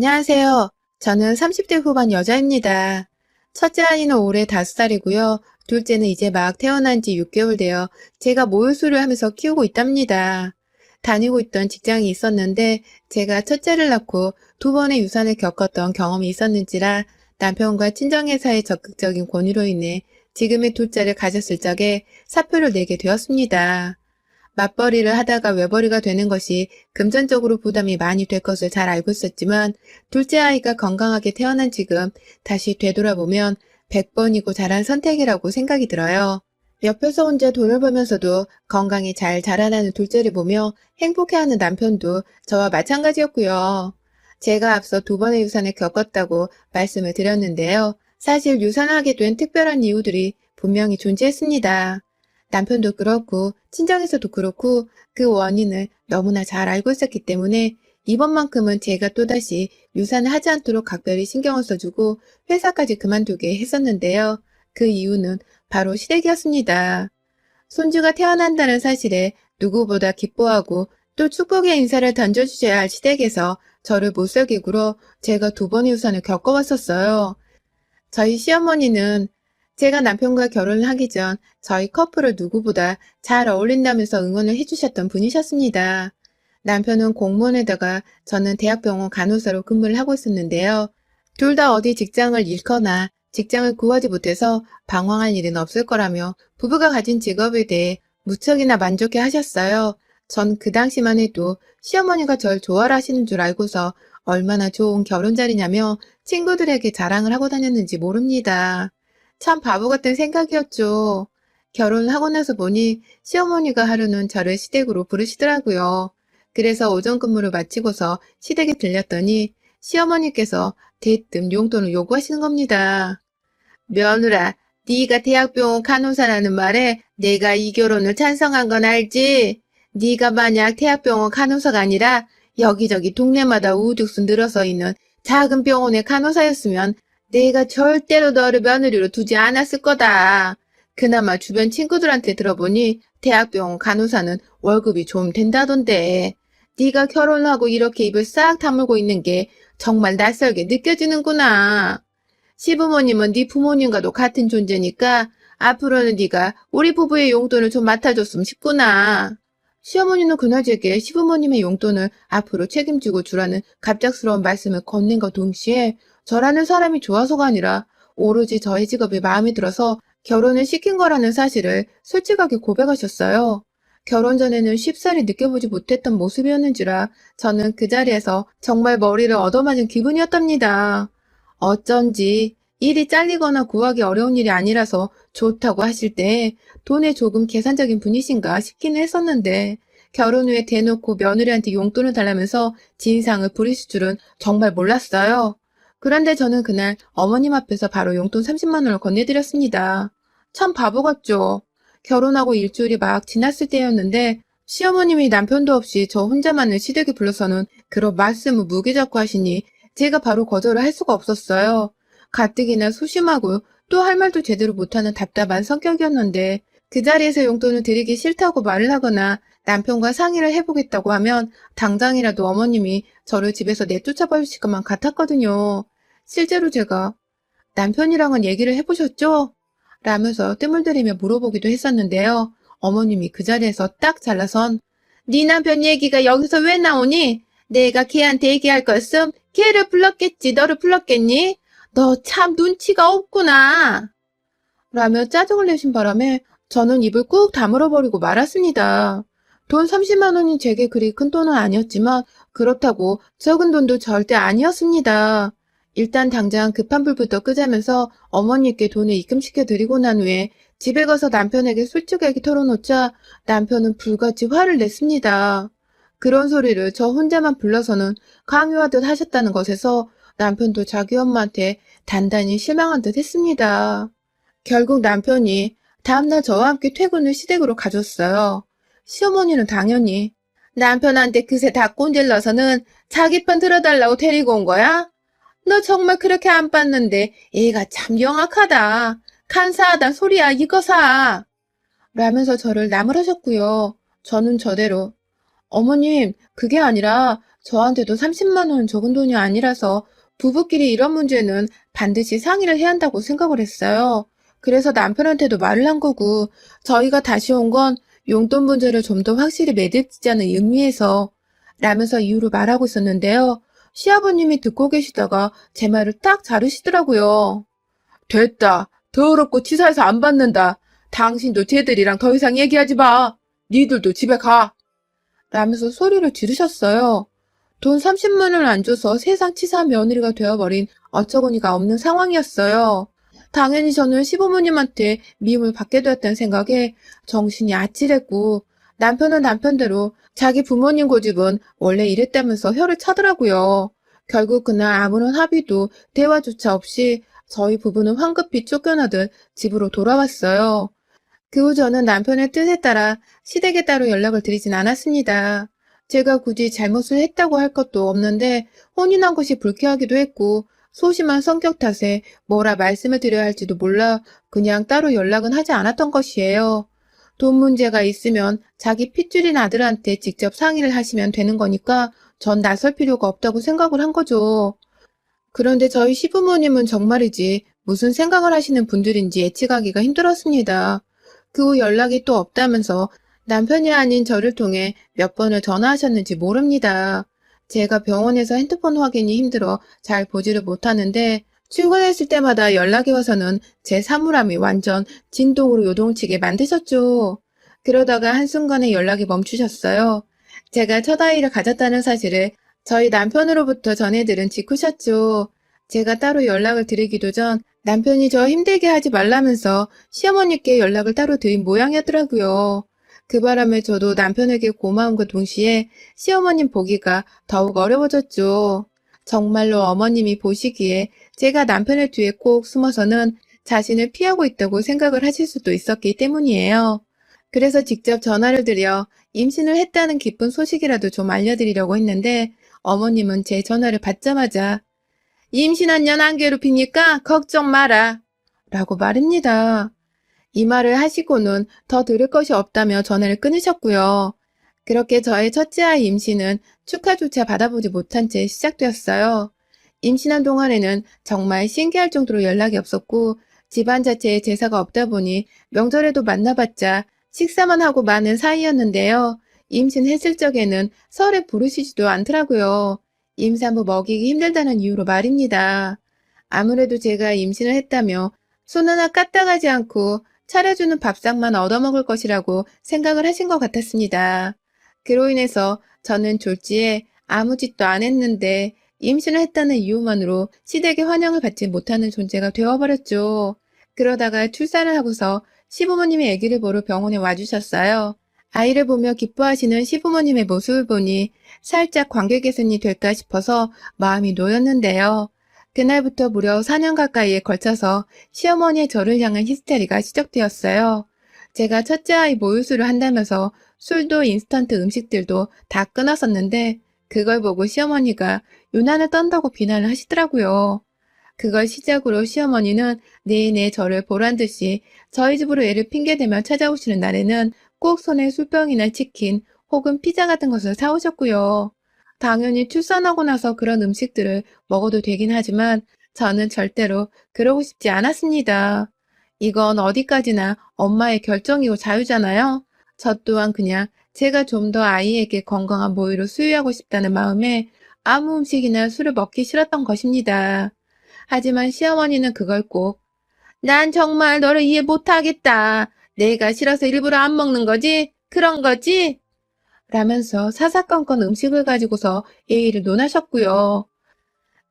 안녕하세요. 저는 30대 후반 여자입니다. 첫째 아이는 올해 5살이고요. 둘째는 이제 막 태어난 지 6개월 되어 제가 모유수를 하면서 키우고 있답니다. 다니고 있던 직장이 있었는데 제가 첫째를 낳고 두 번의 유산을 겪었던 경험이 있었는지라 남편과 친정회사의 적극적인 권유로 인해 지금의 둘째를 가졌을 적에 사표를 내게 되었습니다. 맞벌이를 하다가 외벌이가 되는 것이 금전적으로 부담이 많이 될 것을 잘 알고 있었지만 둘째 아이가 건강하게 태어난 지금 다시 되돌아보면 100번이고 잘한 선택이라고 생각이 들어요. 옆에서 혼자 돈을 벌면서도 건강히 잘 자라나는 둘째를 보며 행복해하는 남편도 저와 마찬가지였고요. 제가 앞서 두 번의 유산을 겪었다고 말씀을 드렸는데요. 사실 유산하게 된 특별한 이유들이 분명히 존재했습니다. 남편도 그렇고 친정에서도 그렇고 그 원인을 너무나 잘 알고 있었기 때문에 이번만큼은 제가 또다시 유산을 하지 않도록 각별히 신경을 써주고 회사까지 그만두게 했었는데요. 그 이유는 바로 시댁이었습니다. 손주가 태어난다는 사실에 누구보다 기뻐하고 또 축복의 인사를 던져주셔야 할 시댁에서 저를 못살게 굴어 제가 두 번의 유산을 겪어왔었어요. 저희 시어머니는 제가 남편과 결혼을 하기 전 저희 커플을 누구보다 잘 어울린다면서 응원을 해주셨던 분이셨습니다. 남편은 공무원에다가 저는 대학병원 간호사로 근무를 하고 있었는데요. 둘 다 어디 직장을 잃거나 직장을 구하지 못해서 방황할 일은 없을 거라며 부부가 가진 직업에 대해 무척이나 만족해 하셨어요. 전 그 당시만 해도 시어머니가 절 좋아라 하시는 줄 알고서 얼마나 좋은 결혼 자리냐며 친구들에게 자랑을 하고 다녔는지 모릅니다. 참 바보 같은 생각이었죠. 결혼을 하고 나서 보니 시어머니가 하루는 저를 시댁으로 부르시더라고요. 그래서 오전 근무를 마치고서 시댁에 들렸더니 시어머니께서 대뜸 용돈을 요구하시는 겁니다. 며느라, 네가 대학병원 간호사라는 말에 내가 이 결혼을 찬성한 건 알지? 네가 만약 대학병원 간호사가 아니라 여기저기 동네마다 우후죽순 늘어서 있는 작은 병원의 간호사였으면 내가 절대로 너를 며느리로 두지 않았을 거다. 그나마 주변 친구들한테 들어보니 대학병원 간호사는 월급이 좀 된다던데. 네가 결혼하고 이렇게 입을 싹 다물고 있는 게 정말 낯설게 느껴지는구나. 시부모님은 네 부모님과도 같은 존재니까 앞으로는 네가 우리 부부의 용돈을 좀 맡아줬으면 싶구나. 시어머니는 그날 제게 시부모님의 용돈을 앞으로 책임지고 주라는 갑작스러운 말씀을 건넨과 동시에 저라는 사람이 좋아서가 아니라 오로지 저의 직업이 마음에 들어서 결혼을 시킨 거라는 사실을 솔직하게 고백하셨어요. 결혼 전에는 쉽사리 느껴보지 못했던 모습이었는지라 저는 그 자리에서 정말 머리를 얻어맞은 기분이었답니다. 어쩐지 일이 잘리거나 구하기 어려운 일이 아니라서 좋다고 하실 때 돈에 조금 계산적인 분이신가 싶기는 했었는데 결혼 후에 대놓고 며느리한테 용돈을 달라면서 진상을 부리실 줄은 정말 몰랐어요. 그런데 저는 그날 어머님 앞에서 바로 용돈 30만 원을 건네드렸습니다. 참 바보 같죠? 결혼하고 일주일이 막 지났을 때였는데 시어머님이 남편도 없이 저 혼자만을 시댁에 불러서는 그런 말씀을 무기잡고 하시니 제가 바로 거절을 할 수가 없었어요. 가뜩이나 소심하고 또 할 말도 제대로 못하는 답답한 성격이었는데 그 자리에서 용돈을 드리기 싫다고 말을 하거나 남편과 상의를 해보겠다고 하면 당장이라도 어머님이 저를 집에서 내쫓아 버리실 것만 같았거든요. 실제로 제가 남편이랑은 얘기를 해보셨죠? 라면서 뜸을 들이며 물어보기도 했었는데요. 어머님이 그 자리에서 딱 잘라선 네 남편 얘기가 여기서 왜 나오니? 내가 걔한테 얘기할 거였음? 걔를 불렀겠지. 너를 불렀겠니? 너 참 눈치가 없구나. 라며 짜증을 내신 바람에 저는 입을 꾹 다물어버리고 말았습니다. 돈 30만 원이 제게 그리 큰 돈은 아니었지만 그렇다고 적은 돈도 절대 아니었습니다. 일단 당장 급한 불부터 끄자면서 어머니께 돈을 입금시켜 드리고 난 후에 집에 가서 남편에게 솔직하게 털어놓자 남편은 불같이 화를 냈습니다. 그런 소리를 저 혼자만 불러서는 강요하듯 하셨다는 것에서 남편도 자기 엄마한테 단단히 실망한 듯 했습니다. 결국 남편이 다음날 저와 함께 퇴근을 시댁으로 가줬어요. 시어머니는 당연히 남편한테 그새 다 꼰질러서는 자기 편 들어달라고 데리고 온 거야? 너 정말 그렇게 안 봤는데 얘가 참 영악하다. 간사하단 소리야 이거사. 라면서 저를 나무라셨고요. 저는 저대로 어머님 그게 아니라 저한테도 30만 원 적은 돈이 아니라서 부부끼리 이런 문제는 반드시 상의를 해야 한다고 생각을 했어요. 그래서 남편한테도 말을 한 거고, 저희가 다시 온 건 용돈 문제를 좀 더 확실히 매듭짓자는 의미에서 라면서 이유를 말하고 있었는데요. 시아버님이 듣고 계시다가 제 말을 딱 자르시더라고요. 됐다. 더럽고 치사해서 안 받는다. 당신도 쟤들이랑 더 이상 얘기하지 마. 니들도 집에 가. 라면서 소리를 지르셨어요. 돈 30만 원을 안 줘서 세상 치사한 며느리가 되어버린 어처구니가 없는 상황이었어요. 당연히 저는 시부모님한테 미움을 받게 되었다는 생각에 정신이 아찔했고, 남편은 남편대로 자기 부모님 고집은 원래 이랬다면서 혀를 차더라고요. 결국 그날 아무런 합의도 대화조차 없이 저희 부부는 황급히 쫓겨나듯 집으로 돌아왔어요. 그 후 저는 남편의 뜻에 따라 시댁에 따로 연락을 드리진 않았습니다. 제가 굳이 잘못을 했다고 할 것도 없는데 혼인한 것이 불쾌하기도 했고 소심한 성격 탓에 뭐라 말씀을 드려야 할지도 몰라 그냥 따로 연락은 하지 않았던 것이에요. 돈 문제가 있으면 자기 핏줄인 아들한테 직접 상의를 하시면 되는 거니까 전 나설 필요가 없다고 생각을 한 거죠. 그런데 저희 시부모님은 정말이지 무슨 생각을 하시는 분들인지 예측하기가 힘들었습니다. 그 후 연락이 또 없다면서 남편이 아닌 저를 통해 몇 번을 전화하셨는지 모릅니다. 제가 병원에서 핸드폰 확인이 힘들어 잘 보지를 못하는데 출근했을 때마다 연락이 와서는 제 사물함이 완전 진동으로 요동치게 만드셨죠. 그러다가 한순간에 연락이 멈추셨어요. 제가 첫 아이를 가졌다는 사실을 저희 남편으로부터 전해들은 직후셨죠. 제가 따로 연락을 드리기도 전 남편이 저 힘들게 하지 말라면서 시어머니께 연락을 따로 드린 모양이었더라고요. 그 바람에 저도 남편에게 고마움과 동시에 시어머님 보기가 더욱 어려워졌죠. 정말로 어머님이 보시기에 제가 남편의 뒤에 꼭 숨어서는 자신을 피하고 있다고 생각을 하실 수도 있었기 때문이에요. 그래서 직접 전화를 드려 임신을 했다는 기쁜 소식이라도 좀 알려드리려고 했는데 어머님은 제 전화를 받자마자 임신한 년 안 괴롭히니까 걱정 마라 라고 말입니다. 이 말을 하시고는 더 들을 것이 없다며 전화를 끊으셨고요. 그렇게 저의 첫째 아이 임신은 축하조차 받아보지 못한 채 시작되었어요. 임신한 동안에는 정말 신기할 정도로 연락이 없었고 집안 자체에 제사가 없다 보니 명절에도 만나봤자 식사만 하고 마는 사이였는데요. 임신했을 적에는 설에 부르시지도 않더라고요. 임산부 먹이기 힘들다는 이유로 말입니다. 아무래도 제가 임신을 했다며 손 하나 까딱하지 않고 차려주는 밥상만 얻어먹을 것이라고 생각을 하신 것 같았습니다. 그로 인해서 저는 졸지에 아무 짓도 안 했는데 임신을 했다는 이유만으로 시댁의 환영을 받지 못하는 존재가 되어버렸죠. 그러다가 출산을 하고서 시부모님이 아기를 보러 병원에 와주셨어요. 아이를 보며 기뻐하시는 시부모님의 모습을 보니 살짝 관계 개선이 될까 싶어서 마음이 놓였는데요. 그날부터 무려 4년 가까이에 걸쳐서 시어머니의 저를 향한 히스테리가 시작되었어요. 제가 첫째 아이 모유수를 한다면서 술도 인스턴트 음식들도 다 끊었었는데 그걸 보고 시어머니가 유난을 떤다고 비난을 하시더라고요. 그걸 시작으로 시어머니는 내내 저를 보란듯이 저희 집으로 애를 핑계대며 찾아오시는 날에는 꼭 손에 술병이나 치킨 혹은 피자 같은 것을 사오셨고요. 당연히 출산하고 나서 그런 음식들을 먹어도 되긴 하지만 저는 절대로 그러고 싶지 않았습니다. 이건 어디까지나 엄마의 결정이고 자유잖아요. 저 또한 그냥 제가 좀 더 아이에게 건강한 모유를 수유하고 싶다는 마음에 아무 음식이나 술을 먹기 싫었던 것입니다. 하지만 시어머니는 그걸 꼭 난 정말 너를 이해 못하겠다. 내가 싫어서 일부러 안 먹는 거지? 그런 거지? 라면서 사사건건 음식을 가지고서 예의를 논하셨고요.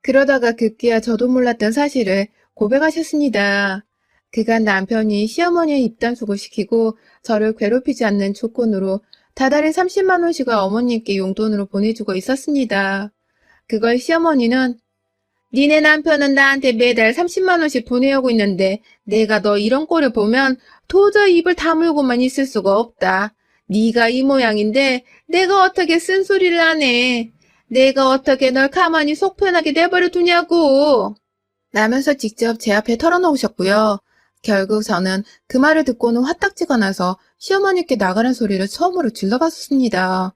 그러다가 급기야 저도 몰랐던 사실을 고백하셨습니다. 그간 남편이 시어머니의 입단속을 시키고 저를 괴롭히지 않는 조건으로 다달이 30만 원씩을 어머님께 용돈으로 보내주고 있었습니다. 그걸 시어머니는 니네 남편은 나한테 매달 30만 원씩 보내오고 있는데 내가 너 이런 꼴을 보면 도저히 입을 다물고만 있을 수가 없다. 네가 이 모양인데 내가 어떻게 쓴소리를 안 해. 내가 어떻게 널 가만히 속 편하게 내버려 두냐고. 라면서 직접 제 앞에 털어놓으셨고요. 결국 저는 그 말을 듣고는 화딱지가 나서 시어머니께 나가란 소리를 처음으로 질러봤습니다.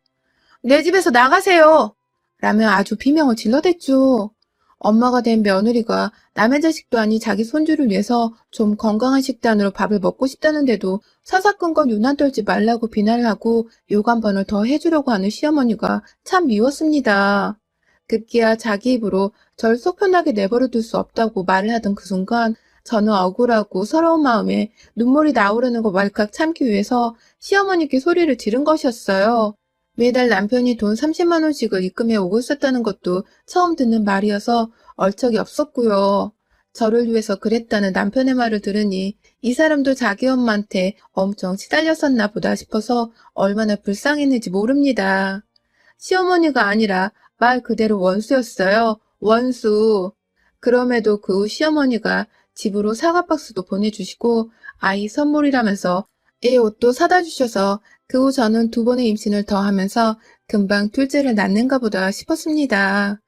내 집에서 나가세요. 라며 아주 비명을 질러댔죠. 엄마가 된 며느리가 남의 자식도 아닌 자기 손주를 위해서 좀 건강한 식단으로 밥을 먹고 싶다는데도 사사건건 유난 떨지 말라고 비난을 하고 욕 한 번을 더 해주려고 하는 시어머니가 참 미웠습니다. 급기야 자기 입으로 절 속 편하게 내버려 둘 수 없다고 말을 하던 그 순간 저는 억울하고 서러운 마음에 눈물이 나오려는 거 왈칵 참기 위해서 시어머니께 소리를 지른 것이었어요. 매달 남편이 돈 30만 원씩을 입금해 오고 있었다는 것도 처음 듣는 말이어서 얼척이 없었고요. 저를 위해서 그랬다는 남편의 말을 들으니 이 사람도 자기 엄마한테 엄청 시달렸었나 보다 싶어서 얼마나 불쌍했는지 모릅니다. 시어머니가 아니라 말 그대로 원수였어요. 원수. 그럼에도 그 후 시어머니가 집으로 사과 박스도 보내주시고 아이 선물이라면서 애 옷도 사다 주셔서 그 후 저는 2번의 임신을 더 하면서 금방 둘째를 낳는가 보다 싶었습니다.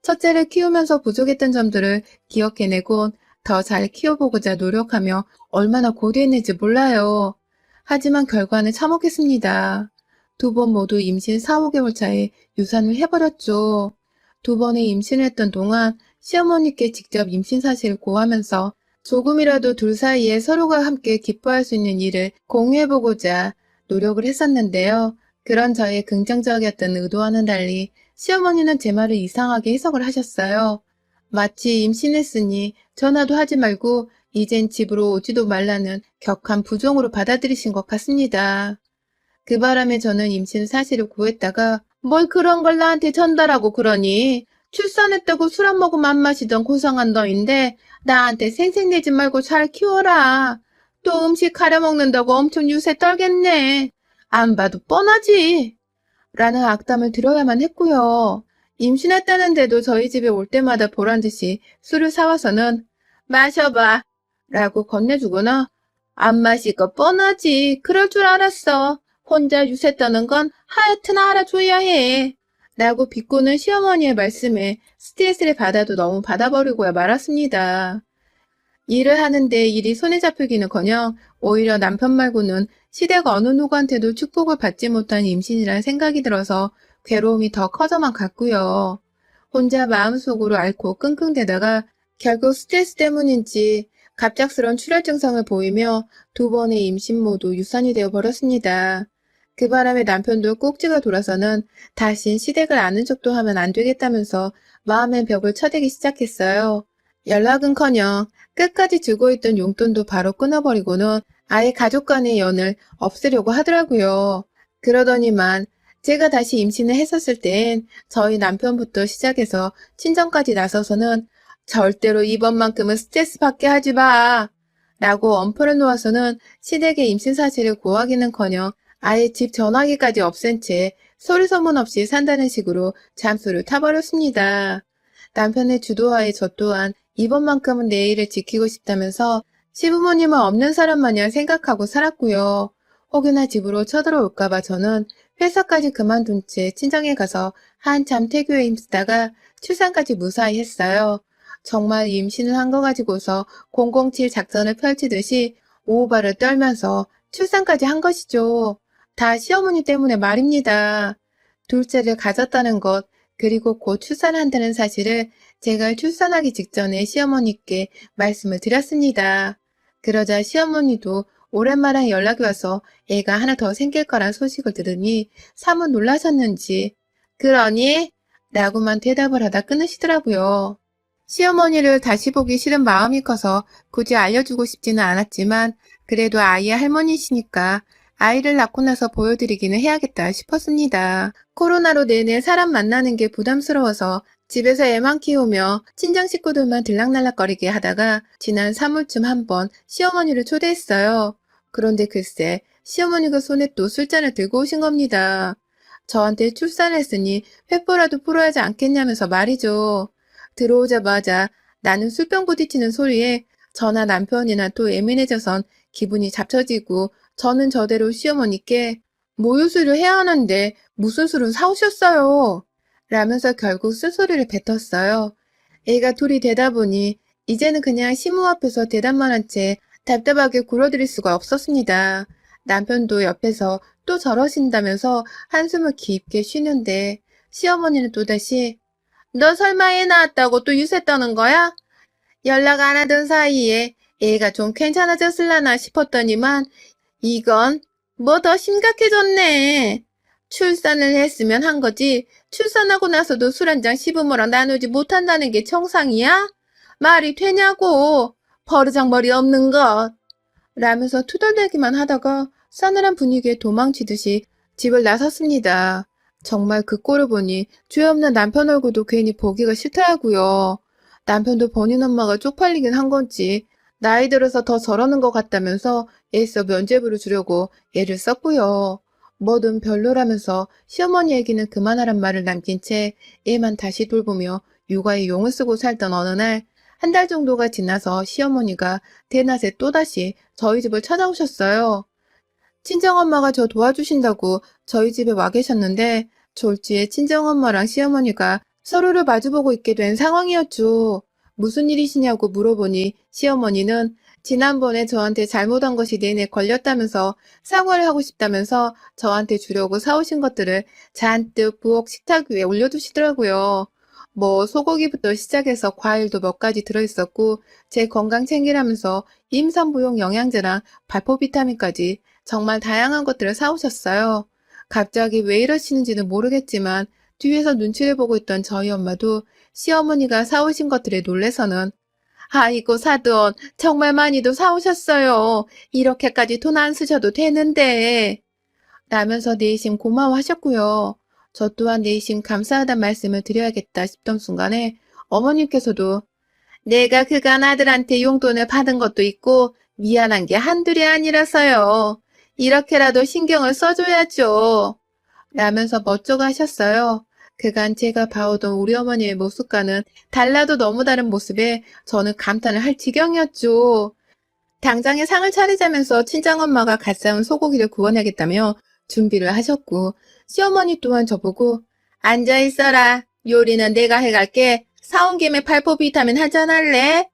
첫째를 키우면서 부족했던 점들을 기억해내곤 더 잘 키워보고자 노력하며 얼마나 고되했는지 몰라요. 하지만 결과는 참혹했습니다. 2번 모두 임신 4, 5개월 차에 유산을 해버렸죠. 2번의 임신을 했던 동안 시어머니께 직접 임신 사실을 고하면서 조금이라도 둘 사이에 서로가 함께 기뻐할 수 있는 일을 공유해보고자 노력을 했었는데요. 그런 저의 긍정적이었던 의도와는 달리 시어머니는 제 말을 이상하게 해석을 하셨어요. 마치 임신했으니 전화도 하지 말고 이젠 집으로 오지도 말라는 격한 부종으로 받아들이신 것 같습니다. 그 바람에 저는 임신 사실을 구했다가 뭘 그런 걸 나한테 전달하고 그러니 출산했다고 술 안 먹으면 안 마시던 고상한 너인데 나한테 생색내지 말고 잘 키워라. 또 음식 가려 먹는다고 엄청 유세 떨겠네. 안 봐도 뻔하지. 라는 악담을 들어야만 했고요. 임신했다는데도 저희 집에 올 때마다 보란듯이 술을 사와서는 마셔봐 라고 건네주거나 안 마실 거 뻔하지. 그럴 줄 알았어. 혼자 유세 떠는 건 하여튼 알아줘야 해. 라고 비꼬는 시어머니의 말씀에 스트레스를 받아도 너무 받아버리고야 말았습니다. 일을 하는데 일이 손에 잡히기는커녕 오히려 남편 말고는 시댁 어느 누구한테도 축복을 받지 못한 임신이란 생각이 들어서 괴로움이 더 커져만 갔고요. 혼자 마음속으로 앓고 끙끙대다가 결국 스트레스 때문인지 갑작스런 출혈 증상을 보이며 2번의 임신 모두 유산이 되어버렸습니다. 그 바람에 남편도 꼭지가 돌아서는 다신 시댁을 아는 척도 하면 안 되겠다면서 마음의 벽을 쳐대기 시작했어요. 연락은커녕 끝까지 주고 있던 용돈도 바로 끊어버리고는 아예 가족 간의 연을 없애려고 하더라고요. 그러더니만 제가 다시 임신을 했었을 땐 저희 남편부터 시작해서 친정까지 나서서는 절대로 이번만큼은 스트레스 받게 하지 마 라고 엄포를 놓아서는 시댁의 임신 사실을 고하기는커녕 아예 집 전화기까지 없앤 채 소리 소문 없이 산다는 식으로 잠수를 타버렸습니다. 남편의 주도하에 저 또한 이번만큼은 내 일을 지키고 싶다면서 시부모님은 없는 사람 마냥 생각하고 살았고요. 혹여나 집으로 쳐들어올까봐 저는 회사까지 그만둔 채 친정에 가서 한참 태교에 힘쓰다가 출산까지 무사히 했어요. 정말 임신을 한 거 가지고서 007 작전을 펼치듯이 오후발을 떨면서 출산까지 한 것이죠. 다 시어머니 때문에 말입니다. 둘째를 가졌다는 것, 그리고 곧 출산한다는 사실을 제가 출산하기 직전에 시어머니께 말씀을 드렸습니다. 그러자 시어머니도 오랜만에 연락이 와서 애가 하나 더 생길 거란 소식을 들으니 사뭇 놀라셨는지 그러니? 라고만 대답을 하다 끊으시더라고요. 시어머니를 다시 보기 싫은 마음이 커서 굳이 알려주고 싶지는 않았지만 그래도 아이의 할머니시니까 아이를 낳고 나서 보여드리기는 해야겠다 싶었습니다. 코로나로 내내 사람 만나는 게 부담스러워서 집에서 애만 키우며 친정 식구들만 들락날락거리게 하다가 지난 3월쯤 한번 시어머니를 초대했어요. 그런데 글쎄 시어머니가 손에 또 술잔을 들고 오신 겁니다. 저한테 출산을 했으니 횃불라도 풀어야 하지 않겠냐면서 말이죠. 들어오자마자 나는 술병 부딪히는 소리에 저나 남편이나 또 예민해져선 기분이 잡쳐지고 저는 저대로 시어머니께 모유수를 해야 하는데 무슨 술을 사오셨어요? 라면서 결국 쓴소리를 뱉었어요. 애가 둘이 되다 보니 이제는 그냥 시모 앞에서 대답만 한 채 답답하게 굴어들일 수가 없었습니다. 남편도 옆에서 또 저러신다면서 한숨을 깊게 쉬는데 시어머니는 또다시 너 설마 애 낳았다고 또 유세 떠는 거야? 연락 안 하던 사이에 애가 좀 괜찮아졌을라나 싶었더니만 이건 뭐 더 심각해졌네. 출산을 했으면 한 거지. 출산하고 나서도 술 한 잔 시부모랑 나누지 못한다는 게 정상이야? 말이 되냐고. 버르장머리 없는 것. 라면서 투덜대기만 하다가 싸늘한 분위기에 도망치듯이 집을 나섰습니다. 정말 그 꼴을 보니 죄 없는 남편 얼굴도 괜히 보기가 싫더라고요. 남편도 본인 엄마가 쪽팔리긴 한 건지 나이 들어서 더 저러는 것 같다면서 애써 면죄부를 주려고 애를 썼고요. 뭐든 별로라면서 시어머니 얘기는 그만하란 말을 남긴 채 애만 다시 돌보며 육아에 용을 쓰고 살던 어느 날 한 달 정도가 지나서 시어머니가 대낮에 또다시 저희 집을 찾아오셨어요. 친정엄마가 저 도와주신다고 저희 집에 와 계셨는데 졸지에 친정엄마랑 시어머니가 서로를 마주보고 있게 된 상황이었죠. 무슨 일이시냐고 물어보니 시어머니는 지난번에 저한테 잘못한 것이 내내 걸렸다면서 사과를 하고 싶다면서 저한테 주려고 사오신 것들을 잔뜩 부엌 식탁 위에 올려두시더라고요. 뭐 소고기부터 시작해서 과일도 몇 가지 들어있었고 제 건강 챙기라면서 임산부용 영양제랑 발포 비타민까지 정말 다양한 것들을 사오셨어요. 갑자기 왜 이러시는지는 모르겠지만 뒤에서 눈치를 보고 있던 저희 엄마도 시어머니가 사오신 것들에 놀래서는 아이고 사돈 정말 많이도 사오셨어요. 이렇게까지 돈 안 쓰셔도 되는데 라면서 내심 고마워하셨고요. 저 또한 내심 감사하단 말씀을 드려야겠다 싶던 순간에 어머님께서도 내가 그간 아들한테 용돈을 받은 것도 있고 미안한 게 한둘이 아니라서요. 이렇게라도 신경을 써줘야죠. 라면서 멋쩍어 하셨어요. 그간 제가 봐오던 우리 어머니의 모습과는 달라도 너무 다른 모습에 저는 감탄을 할 지경이었죠. 당장에 상을 차리자면서 친정엄마가 갓 사온 소고기를 구워내겠다며 준비를 하셨고 시어머니 또한 저보고 앉아있어라. 요리는 내가 해갈게. 사온 김에 발포 비타민 한잔 할래?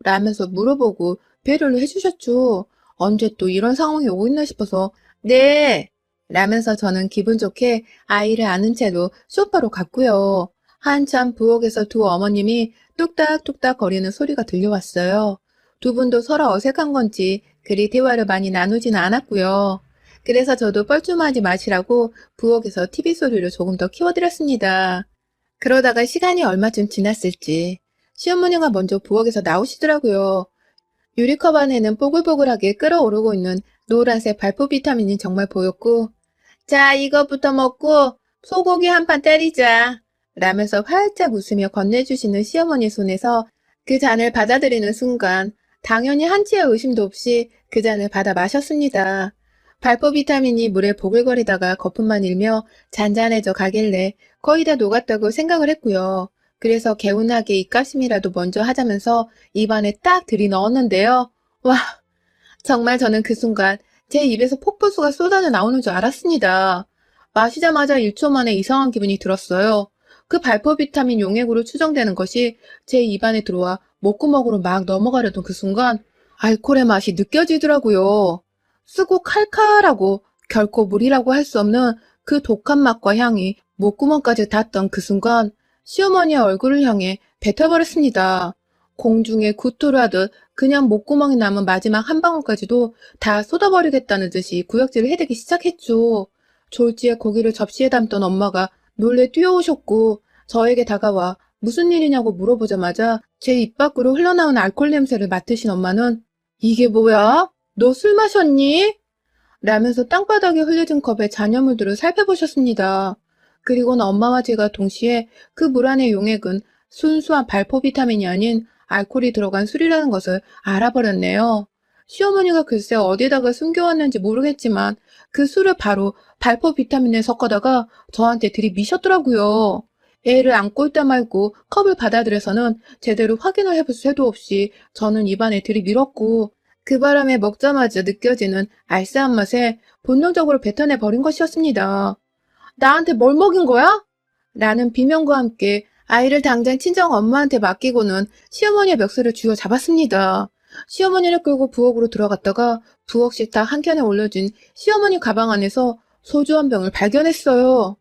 라면서 물어보고 배려를 해주셨죠. 언제 또 이런 상황이 오고 있나 싶어서 네! 라면서 저는 기분 좋게 아이를 안은 채로 소파로 갔고요. 한참 부엌에서 두 어머님이 뚝딱뚝딱 거리는 소리가 들려왔어요. 두 분도 서로 어색한 건지 그리 대화를 많이 나누지는 않았고요. 그래서 저도 뻘쭘하지 마시라고 부엌에서 TV 소리를 조금 더 키워드렸습니다. 그러다가 시간이 얼마쯤 지났을지 시어머니가 먼저 부엌에서 나오시더라고요. 유리컵 안에는 뽀글뽀글하게 끓어오르고 있는 노란색 발포 비타민이 정말 보였고 자 이것부터 먹고 소고기 한 판 때리자 라면서 활짝 웃으며 건네주시는 시어머니 손에서 그 잔을 받아들이는 순간 당연히 한치의 의심도 없이 그 잔을 받아 마셨습니다. 발포 비타민이 물에 보글거리다가 거품만 일며 잔잔해져 가길래 거의 다 녹았다고 생각을 했고요. 그래서 개운하게 입가심이라도 먼저 하자면서 입안에 딱 들이넣었는데요. 와, 정말 저는 그 순간 제 입에서 폭포수가 쏟아져 나오는 줄 알았습니다. 마시자마자 1초 만에 이상한 기분이 들었어요. 그 발포 비타민 용액으로 추정되는 것이 제 입안에 들어와 목구멍으로 막 넘어가려던 그 순간 알코올의 맛이 느껴지더라고요. 쓰고 칼칼하고 결코 물이라고 할 수 없는 그 독한 맛과 향이 목구멍까지 닿던 그 순간 시어머니의 얼굴을 향해 뱉어버렸습니다. 공중에 구토를 하듯 그냥 목구멍에 남은 마지막 한 방울까지도 다 쏟아버리겠다는 듯이 구역질을 해대기 시작했죠. 졸지에 고기를 접시에 담던 엄마가 놀래 뛰어오셨고 저에게 다가와 무슨 일이냐고 물어보자마자 제 입 밖으로 흘러나온 알코올 냄새를 맡으신 엄마는 이게 뭐야? 너 술 마셨니? 라면서 땅바닥에 흘려진 컵에 잔여물들을 살펴보셨습니다. 그리고는 엄마와 제가 동시에 그 물 안의 용액은 순수한 발포 비타민이 아닌 알코올이 들어간 술이라는 것을 알아버렸네요. 시어머니가 글쎄 어디다가 숨겨왔는지 모르겠지만 그 술을 바로 발포 비타민에 섞어다가 저한테 들이미셨더라고요. 애를 안고 있다 말고 컵을 받아들여서는 제대로 확인을 해볼 새도 없이 저는 입안에 들이밀었고 그 바람에 먹자마자 느껴지는 알싸한 맛에 본능적으로 뱉어내 버린 것이었습니다. 나한테 뭘 먹인 거야? 라는 비명과 함께 아이를 당장 친정 엄마한테 맡기고는 시어머니의 멱살을 쥐어 잡았습니다. 시어머니를 끌고 부엌으로 들어갔다가 부엌 식탁 한켠에 올려진 시어머니 가방 안에서 소주 한 병을 발견했어요.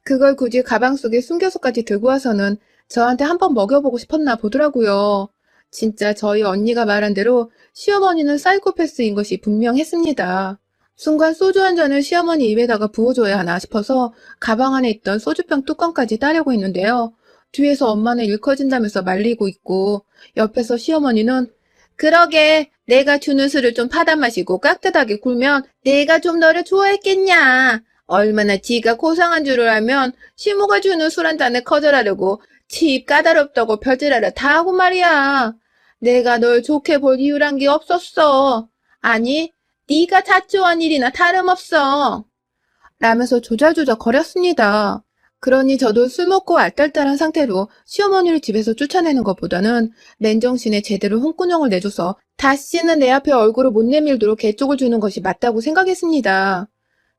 그걸 굳이 가방 속에 숨겨서까지 들고 와서는 저한테 한번 먹여보고 싶었나 보더라고요. 진짜 저희 언니가 말한 대로 시어머니는 사이코패스인 것이 분명했습니다. 순간 소주 한 잔을 시어머니 입에다가 부어줘야 하나 싶어서 가방 안에 있던 소주병 뚜껑까지 따려고 했는데요. 뒤에서 엄마는 일커진다면서 말리고 있고 옆에서 시어머니는 그러게 내가 주는 술을 좀 받아 마시고 깍듯하게 굴면 내가 좀 너를 좋아했겠냐. 얼마나 지가 고상한 줄을 알면 시모가 주는 술 한 잔을 거절하려고 지 까다롭다고 별짓하려 다 하고 말이야. 내가 널 좋게 볼 이유란 게 없었어. 아니, 네가 자초한 일이나 다름없어. 라면서 조잘조잘 거렸습니다. 그러니 저도 술 먹고 알딸딸한 상태로 시어머니를 집에서 쫓아내는 것보다는 맨정신에 제대로 홍군형을 내줘서 다시는 내 앞에 얼굴을 못 내밀도록 개쪽을 주는 것이 맞다고 생각했습니다.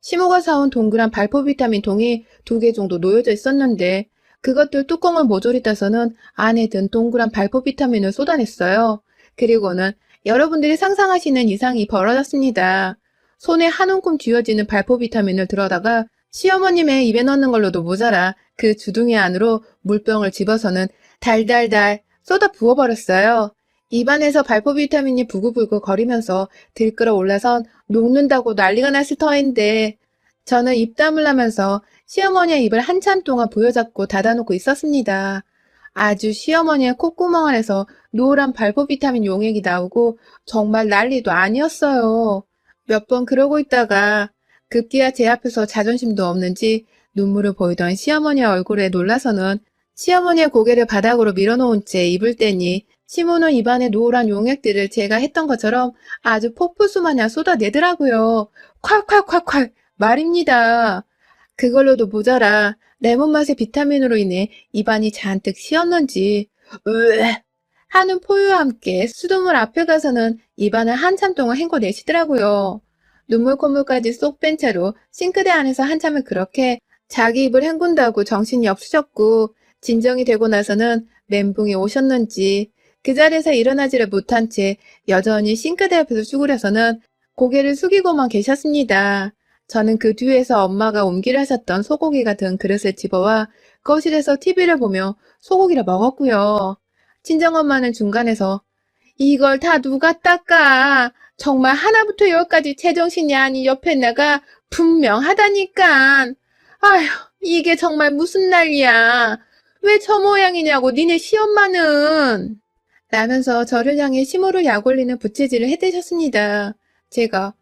시모가 사온 동그란 발포 비타민 통이 2개 정도 놓여져 있었는데 그것들 뚜껑을 모조리 따서는 안에 든 동그란 발포 비타민을 쏟아냈어요. 그리고는 여러분들이 상상하시는 이상이 벌어졌습니다. 손에 한 움큼 쥐어지는 발포 비타민을 들어다가 시어머님의 입에 넣는 걸로도 모자라 그 주둥이 안으로 물병을 집어서는 달달달 쏟아 부어버렸어요. 입안에서 발포 비타민이 부글부글 거리면서 들끓어 올라선 녹는다고 난리가 났을 터인데 저는 입 다물라면서 시어머니의 입을 한참 동안 부여잡고 닫아놓고 있었습니다. 아주 시어머니의 콧구멍 안에서 노란 발포 비타민 용액이 나오고 정말 난리도 아니었어요. 몇 번 그러고 있다가 급기야 제 앞에서 자존심도 없는지 눈물을 보이던 시어머니의 얼굴에 놀라서는 시어머니의 고개를 바닥으로 밀어놓은 채 입을 떼니 시모는 입안에 노란 용액들을 제가 했던 것처럼 아주 폭포수 마냥 쏟아내더라고요. 콸콸콸콸 말입니다. 그걸로도 모자라 레몬 맛의 비타민으로 인해 입안이 잔뜩 시었는지 으에 하는 포유와 함께 수돗물 앞에 가서는 입안을 한참 동안 헹궈내시더라고요. 눈물 콧물까지 쏙 뺀 채로 싱크대 안에서 한참을 그렇게 자기 입을 헹군다고 정신이 없으셨고 진정이 되고 나서는 멘붕이 오셨는지 그 자리에서 일어나지를 못한 채 여전히 싱크대 옆에서 쭈그려서는 고개를 숙이고만 계셨습니다. 저는 그 뒤에서 엄마가 옮기를 하셨던 소고기 같은 그릇을 집어와 거실에서 TV를 보며 소고기를 먹었고요. 친정엄마는 중간에서 이걸 다 누가 닦아? 정말 하나부터 열까지 제정신이 아닌 옆에 내가 분명하다니까. 아휴, 이게 정말 무슨 난리야. 왜 저 모양이냐고 니네 시엄마는. 라면서 저를 향해 시모를 약올리는 부채질을 해대셨습니다. 제가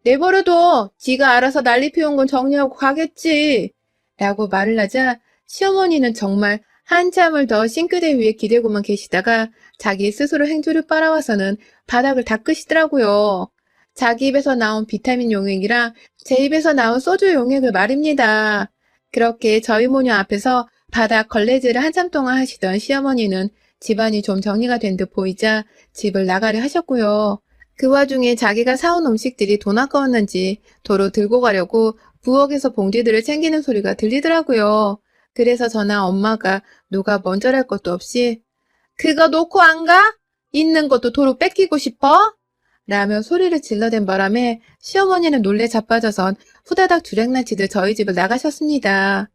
내버려둬. 지가 알아서 난리 피운 건 정리하고 가겠지. 라고 말을 하자 시어머니는 정말 한참을 더 싱크대 위에 기대고만 계시다가 자기 스스로 행주를 빨아와서는 바닥을 닦으시더라고요. 자기 입에서 나온 비타민 용액이랑 제 입에서 나온 소주 용액을 말입니다. 그렇게 저희 모녀 앞에서 바닥 걸레질을 한참 동안 하시던 시어머니는 집안이 좀 정리가 된 듯 보이자 집을 나가려 하셨고요. 그 와중에 자기가 사온 음식들이 돈 아까웠는지 도로 들고 가려고 부엌에서 봉지들을 챙기는 소리가 들리더라고요. 그래서 저나 엄마가 누가 먼저랄 것도 없이 그거 놓고 안 가? 있는 것도 도로 뺏기고 싶어? 라며 소리를 질러댄 바람에 시어머니는 놀래 자빠져선 후다닥 주랭나치듯 저희 집을 나가셨습니다.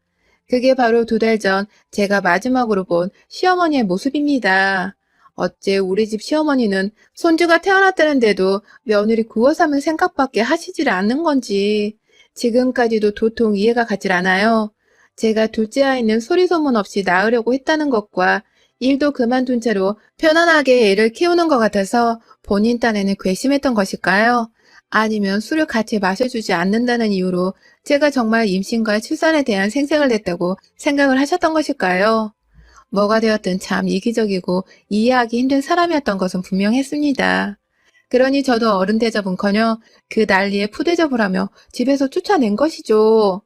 그게 바로 2달 전 제가 마지막으로 본 시어머니의 모습입니다. 어째 우리 집 시어머니는 손주가 태어났다는데도 며느리 구워 삼을 생각밖에 하시질 않는 건지 지금까지도 도통 이해가 가질 않아요. 제가 둘째 아이는 소리소문 없이 낳으려고 했다는 것과 일도 그만둔 채로 편안하게 애를 키우는 것 같아서 본인 딴에는 괘씸했던 것일까요? 아니면 술을 같이 마셔주지 않는다는 이유로 제가 정말 임신과 출산에 대한 생색을 냈다고 생각을 하셨던 것일까요? 뭐가 되었든 참 이기적이고 이해하기 힘든 사람이었던 것은 분명했습니다. 그러니 저도 어른 대접은커녕 그 난리에 푸대접을 하며 집에서 쫓아낸 것이죠.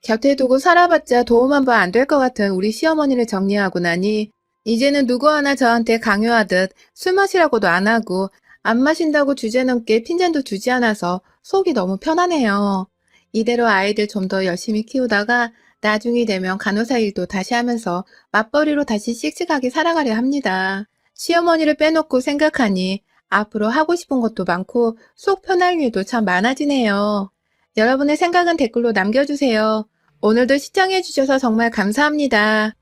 곁에 두고 살아봤자 도움 한 번 안 될 것 같은 우리 시어머니를 정리하고 나니 이제는 누구 하나 저한테 강요하듯 술 마시라고도 안 하고 안 마신다고 주제넘게 핀잔도 주지 않아서 속이 너무 편하네요. 이대로 아이들 좀 더 열심히 키우다가 나중이 되면 간호사 일도 다시 하면서 맞벌이로 다시 씩씩하게 살아가려 합니다. 시어머니를 빼놓고 생각하니 앞으로 하고 싶은 것도 많고 속 편할 일도 참 많아지네요. 여러분의 생각은 댓글로 남겨주세요. 오늘도 시청해주셔서 정말 감사합니다.